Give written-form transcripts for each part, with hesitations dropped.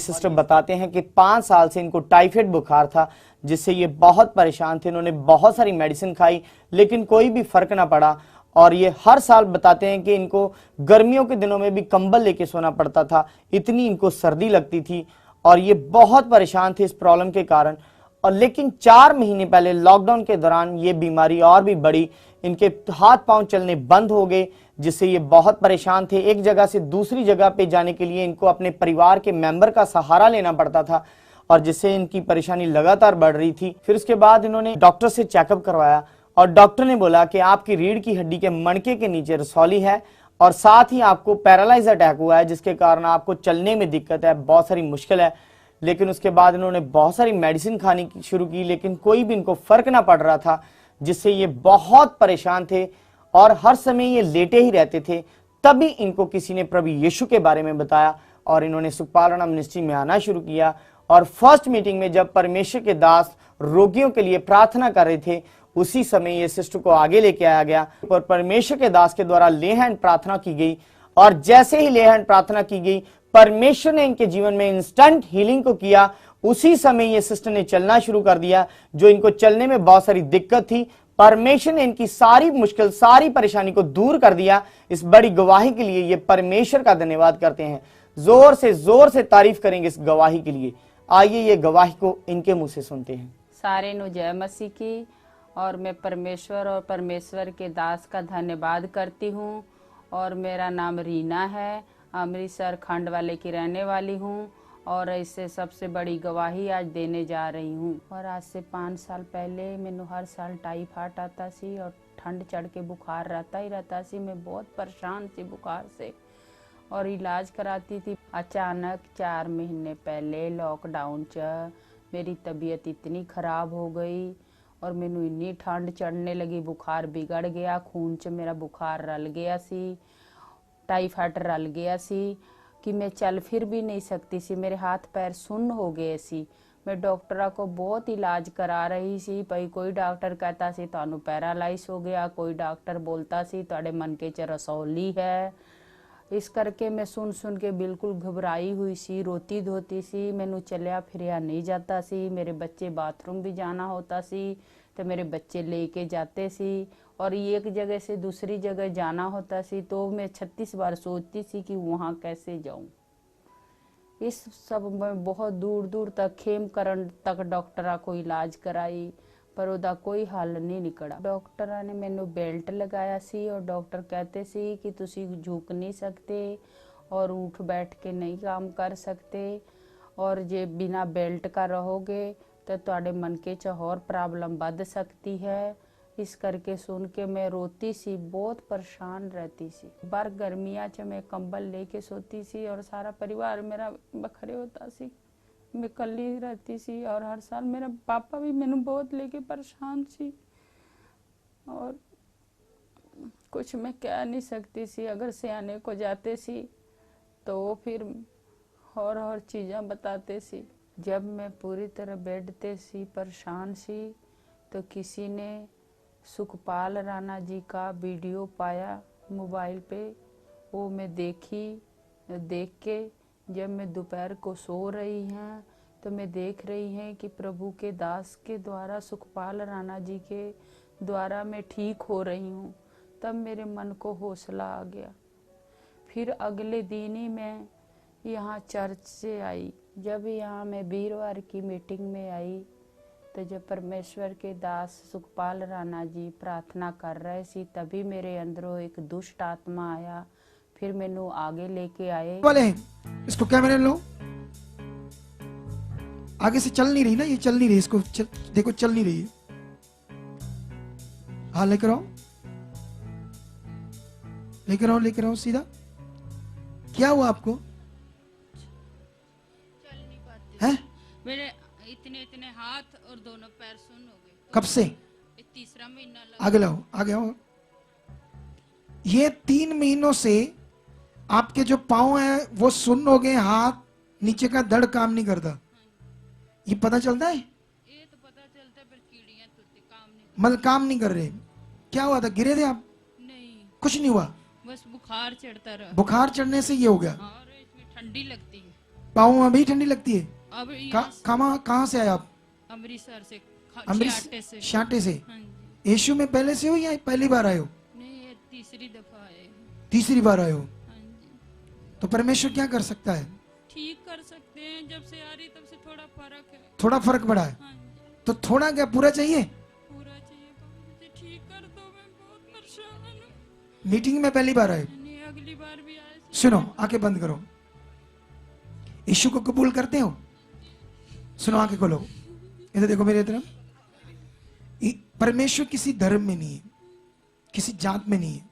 Sister बताते हैं कि 5 साल से इनको टाइफाइड बुखार था, जिससे ये बहुत परेशान थे। इन्होंने बहुत सारी मेडिसिन खाई लेकिन कोई भी फर्क ना पड़ा। और ये हर साल बताते हैं कि इनको गर्मियों के दिनों में भी कंबल लेके सोना पड़ता था, इतनी इनको सर्दी लगती थी और ये बहुत परेशान थे इस प्रॉब्लम के कारण। और लेकिन 4 महीने पहले लॉकडाउन के दौरान ये बीमारी और भी बढ़ी, इनके हाथ पांव चलने बंद हो गए, जिससे ये बहुत परेशान थे। एक जगह से दूसरी जगह पे जाने के लिए इनको अपने परिवार के मेंबर का सहारा लेना पड़ता था और जिससे इनकी परेशानी लगातार बढ़ रही थी। फिर उसके बाद इन्होंने डॉक्टर से चेकअप करवाया और डॉक्टर ने बोला कि आपकी रीढ़ की हड्डी के मणके के नीचे रसौली है और साथ ही आपको पैरालाइज अटैक हुआ है, जिसके कारण आपको चलने में दिक्कत है, बहुत सारी मुश्किल है। लेकिन उसके बाद इन्होंने बहुत सारी मेडिसिन खानी शुरू की लेकिन कोई भी इनको फर्क ना पड़ रहा था, जिससे ये बहुत परेशान थे और हर समय ये लेटे ही रहते थे। तभी इनको किसी ने प्रभु यीशु के बारे में बताया और इन्होंने सुखपाल राणा मिनिस्ट्री में आना शुरू किया। और फर्स्ट मीटिंग में जब परमेश्वर के दास रोगियों के लिए प्रार्थना कर रहे थे, उसी समय ये सिस्टर को आगे लेके आया गया और परमेश्वर के दास के द्वारा ले हैंड प्रार्थना की गई। और जैसे ही ले हैंड प्रार्थना की गई, परमेश्वर ने इनके जीवन में इंस्टेंट हीलिंग को किया। उसी समय ये सिस्टर ने चलना शुरू कर दिया। जो इनको चलने में बहुत सारी दिक्कत थी, परमेश्वर ने इनकी सारी मुश्किल, सारी परेशानी को दूर कर दिया। इस बड़ी गवाही के लिए ये परमेश्वर का धन्यवाद करते हैं। जोर से तारीफ करेंगे इस गवाही के लिए। आइए ये गवाही को इनके मुंह से सुनते हैं। सारे नु जय मसीह की। और मैं परमेश्वर और परमेश्वर के दास का धन्यवाद करती हूँ। और मेरा नाम रीना है, अमृतसर खंड वाले की रहने वाली हूँ और इससे सबसे बड़ी गवाही आज देने जा रही हूँ। और आज से 5 साल पहले मैंने हर साल टाइफाइड आता सी और ठंड चढ़ के बुखार रहता ही रहता सी। मैं बहुत परेशान थी बुखार से और इलाज कराती थी। अचानक 4 महीने पहले लॉकडाउन च मेरी तबीयत इतनी खराब हो गई और मैनू इन्नी ठंड चढ़ने लगी, बुखार बिगड़ गया, खून च मेरा बुखार रल गया सी, टाइफाइड रल गया सी कि मैं चल फिर भी नहीं सकती सी। मेरे हाथ पैर सुन्न हो गए सी। मैं डॉक्टरा को बहुत इलाज करा रही सी। भाई कोई डॉक्टर कहता सी तुहानू पैरालाइज हो गया, कोई डॉक्टर बोलता सी तुहाडे मनके च रसौली है। इस करके मैं सुन के बिल्कुल घबराई हुई सी, रोती धोती सी। मैनू चलिया फिरिया नहीं जाता सी। मेरे बच्चे बाथरूम भी जाना होता सी तो मेरे बच्चे लेके जाते सी और एक जगह से दूसरी जगह जाना होता सी तो मैं 36 बार सोचती सी कि वहाँ कैसे जाऊँ। इस सब में बहुत दूर दूर तक खेमकरण तक डॉक्टरा को इलाज कराई पर उदा कोई हल नहीं निकला। डॉक्टरा ने मैनू बेल्ट लगाया सी और डॉक्टर कहते सी कि तुसी झुक नहीं सकते और उठ बैठ के नहीं काम कर सकते और जे बिना बेल्ट का रहोगे तो तुहाडे मनके च होर प्रॉब्लम बढ़ सकती है। इस करके सुन के मैं रोती सी, बहुत परेशान रहती सी। बार गर्मियाँ च मैं कंबल लेके सोती सी और सारा परिवार मेरा बखरे होता सी। मैं कल्ली रहती सी और हर साल मेरा पापा भी मैनू बहुत लेके परेशान सी और कुछ मैं कह नहीं सकती सी। अगर सियाने को जाते सी तो वो फिर और चीज़ें बताते सी। जब मैं पूरी तरह बेड पे सी, परेशान सी, तो किसी ने सुखपाल राणा जी का वीडियो पाया मोबाइल पे। वो मैं देख के जब मैं दोपहर को सो रही हैं तो मैं देख रही हैं कि प्रभु के दास के द्वारा, सुखपाल राणा जी के द्वारा मैं ठीक हो रही हूँ। तब मेरे मन को हौसला आ गया। फिर अगले दिन ही मैं यहाँ चर्च से आई। जब यहाँ मैं वीरवार की मीटिंग में आई तो जब परमेश्वर के दास सुखपाल राणा जी प्रार्थना कर रहे सी तभी मेरे अंदरों एक दुष्ट आत्मा आया। फिर मैनू आगे लेके आए। वाले इसको कैमरे लो। आगे से चल नहीं रही ना, ये चल नहीं रही, इसको देखो चल नहीं रही है। हाँ लेकर आओ, लेकर आओ, लेकर आओ सीधा। क्या हुआ आपको? चल नहीं पाती। हैं? मेरे इतने इतने हाथ और दोनों पैर सुन्न हो गए। कब से? ये तीसरा महीना लगा। आगे लाओ, आगे आओ। ये 3 महीनों से आपके जो पाँव हैं वो सुन्न हो गए, हाथ नीचे का धड़ काम नहीं करता। ये पता चलता है? ये तो पता चलता है, पर कीड़ियां तुरती काम नहीं मतलब काम नहीं कर रहे। क्या हुआ था? गिरे थे आप? नहीं, कुछ नहीं हुआ, बस बुखार चढ़ता रहा। बुखार चढ़ने से ये हो गया। और इसमें ठंडी लगती है। पाँव में भी ठंडी लगती है? अब ये कहाँ से आए आप? अमृतसर से, छाटे अमृतसर से। शाटे से? हाँ जी। यीशु में पहले से हो या पहली बार आए हो? नहीं, ये तीसरी दफा है। तीसरी बार आए हो? हाँ जी। तो परमेश्वर क्या कर सकता है? ठीक कर सकते हैं, जब से आ रही तब से थोड़ा फर्क है। थोड़ा फर्क पड़ा है? हाँ जी। तो थोड़ा क्या पूरा चाहिए? पूरा चाहिए तो मुझे ठीक कर दो, मैं बहुत परेशान हूँ। मीटिंग में पहली बार आए? नहीं, अगली बार भी आए। सुनो, आंखें बंद करो। यीशु को कबूल करते हो? सुनो, आंखें खोलो, इधर देखो मेरे तरफ। परमेश्वर किसी धर्म में नहीं है, किसी जात में नहीं है,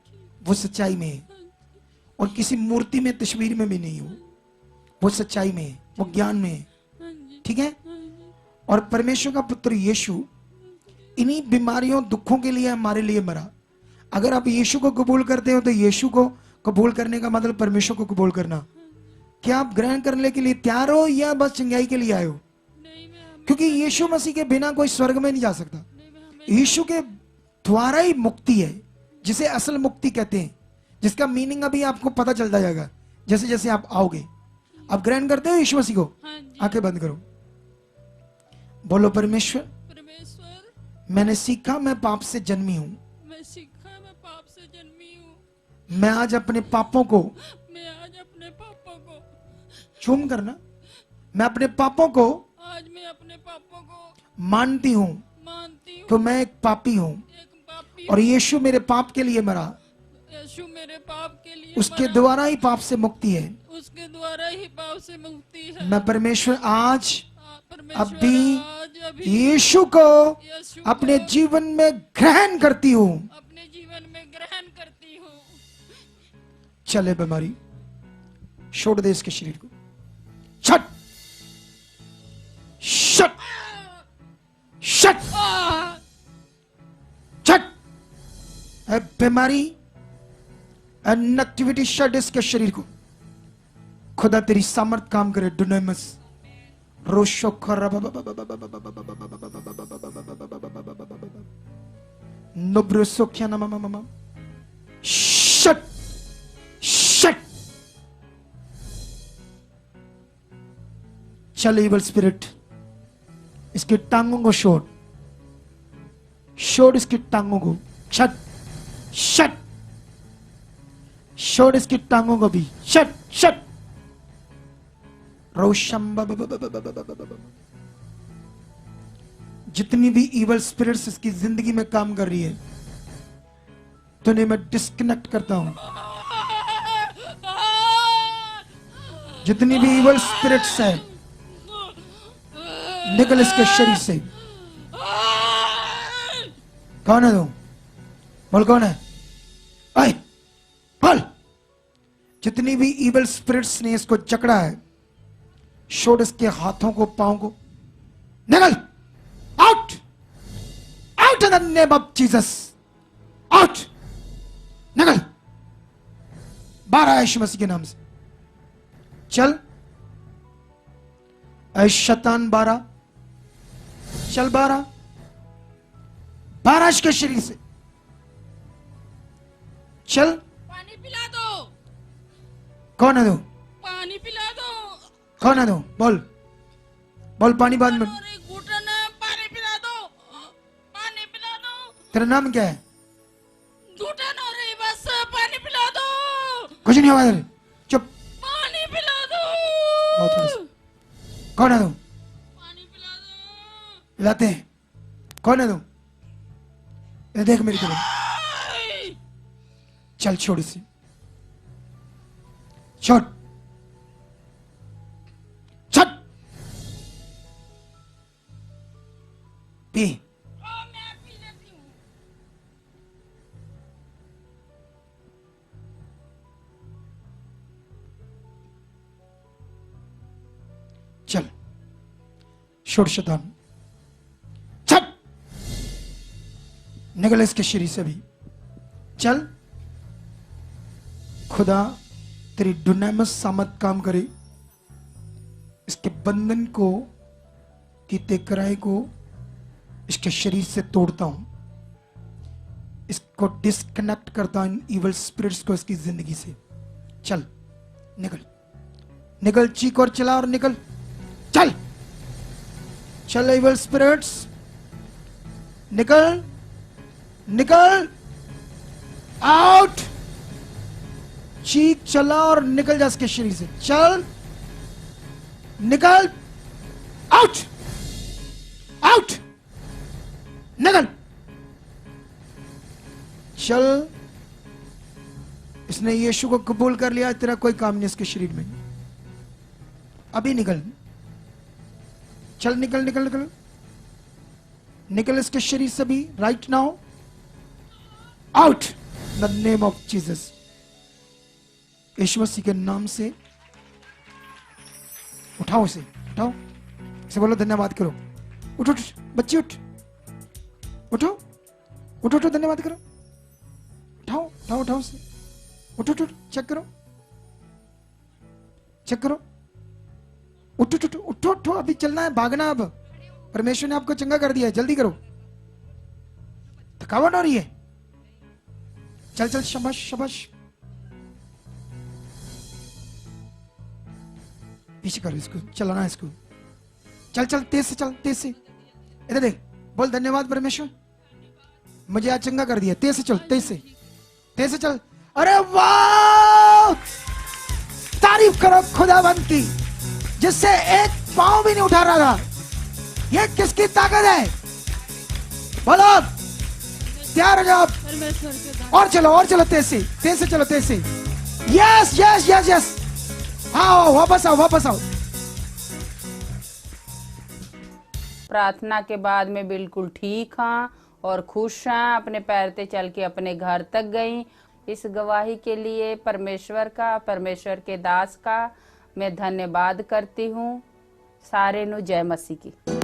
वो सच्चाई में है। और किसी मूर्ति में, तस्वीर में भी नहीं हो, वो सच्चाई में है, वो ज्ञान में है। ठीक है? और परमेश्वर का पुत्र यीशु इन्हीं बीमारियों, दुखों के लिए हमारे लिए मरा। अगर आप यीशु को कबूल करते हो तो यीशु को कबूल करने का मतलब परमेश्वर को कबूल करना। क्या आप ग्रहण करने के लिए तैयार हो या बस चंगाई के लिए आए हो? क्योंकि यीशु मसीह के बिना कोई स्वर्ग में नहीं जा सकता। यीशु के द्वारा ही मुक्ति है, जिसे असल मुक्ति कहते हैं, जिसका मीनिंग अभी आपको पता चलता जाएगा जैसे जैसे आप आओगे। आप ग्रहण करते हो यीशु मसीह को? आंखें बंद करो, बोलो परमेश्वर, परमेश्वर, मैंने सीखा मैं पाप से जन्मी हूं। मैं सीखा मैं पाप से जन्मी हूँ। मैं आज अपने पापों को, मैं आज अपने पापों को, चूम करना, मैं अपने पापों को आज मैं अपने पापों को मानती हूं मानती हूँ। तो मैं एक पापी हूं एक पापी और यीशु मेरे पाप के लिए मरा। यीशु मेरे पाप के लिए उसके मरा। द्वारा ही पाप से मुक्ति है। उसके द्वारा ही पाप से मुक्ति है। मैं परमेश्वर आज परमेश्वर, अभी आज अभी यीशु को यीशु अपने को जीवन में ग्रहण करती हूँ। अपने जीवन में ग्रहण करती हूँ। चले बीमारी, छोड़ दे इसके शरीर को। छट शट शट छट। बीमारी, नेगेटिविटी, शट इसके शरीर को। खुदा तेरी सामर्थ काम करे। डुनामिस रोशो खरा नब्रसो क्या नाम मामा। Shut shut. चल इवल स्पिरिट, इसकी टांगों को छोड़, छोड़ इसकी टांगों को। Shut shut. छोड़ इसकी टांगों को भी। Shut shut. रोशम जितनी भी इवल स्पिरिट्स इसकी जिंदगी में काम कर रही है तो नहीं, मैं डिस्कनेक्ट करता हूं। जितनी भी इवल स्पिरिट्स है निकल इसके शरीर से। कौन है तू? बोल कौन है? आए बोल। जितनी भी इवल स्पिरिट्स ने इसको जकड़ा है, छोड़ इसके हाथों को, पांव को। निकल out out in the name of Jesus. Out, निकल बाहर आ यीशु मसीह के नाम से। चल ऐ शैतान, बारह चल, बारह बारह के शरीर से चल। पानी पिला दो। कौन है तू? पानी पिला दो। कौन है तू? बोल बोल। पानी बाद में। और एक घुटन है, पानी पिला दो। पानी पिला दो। तेरा नाम क्या है? घुटन हो रही, बस पानी पिला दो। कुछ नहीं होगा तेरे, चुप। पानी पिला दो। बहुत बस। कौन है तू? पानी पिला दो। पिलाते हैं। कौन है तू? ये देख मेरी तरफ। चल छोड़ इसे, छोड़ छट। पी। मैं पी लेती हूँ। छोड़ शैतान, चल निकल इसके शरीर से भी, चल। खुदा तेरी डुनामस सामत काम करे, इसके बंधन को, कीते कराए को इसके शरीर से तोड़ता हूं, इसको डिस्कनेक्ट करता हूं, इवल स्पिरिट्स को इसकी जिंदगी से। चल निकल, निकल, चीख और चला और निकल, चल चल इवल स्पिरिट्स, निकल निकल, आउट, चीख चला और निकल जा इसके शरीर से, चल निकल, आउट आउट, निकल, चल। इसने यीशु को कबूल कर लिया, तेरा कोई काम नहीं इसके शरीर में, अभी निकल, चल निकल निकल निकल निकल इसके शरीर से भी, right now, out the name of Jesus. यीशु मसीह के नाम से उठाओ इसे, उठाओ इसे, बोलो धन्यवाद करो, उठो उठ बच्चे, उठ उठो उठो उठो, धन्यवाद करो, उठाओ उठाओ उठाओ इसे, उठो उठो, चेक करो चेक करो, उठो उठो उठो उठो, अभी चलना है, भागना। अब परमेश्वर ने आपको चंगा कर दिया है, जल्दी करो, थकावट हो रही है, चल चल, शाबाश शाबाश, पीछे करो इसको, चलाना है इसको, चल चल, तेज से चल, तेज से, इधर देख, बोल धन्यवाद परमेश्वर, मुझे आज चंगा कर दिया, तेज से चल, तेज से, तेज से चल। अरे वाह, तारीफ करो खुदावंत की, जिससे एक पांव भी नहीं उठा रहा था। ये किसकी ताकत है? बोलो, तैयार हो जाओ, और चलो तेज से चलो, तेज से, यस यस यस यस, आओ वापस आओ, वापस आओ। प्रार्थना के बाद मैं बिल्कुल ठीक हाँ और खुश हाँ, अपने पैर पे चल के अपने घर तक गई। इस गवाही के लिए परमेश्वर का, परमेश्वर के दास का मैं धन्यवाद करती हूँ। सारे नु जय मसीह की।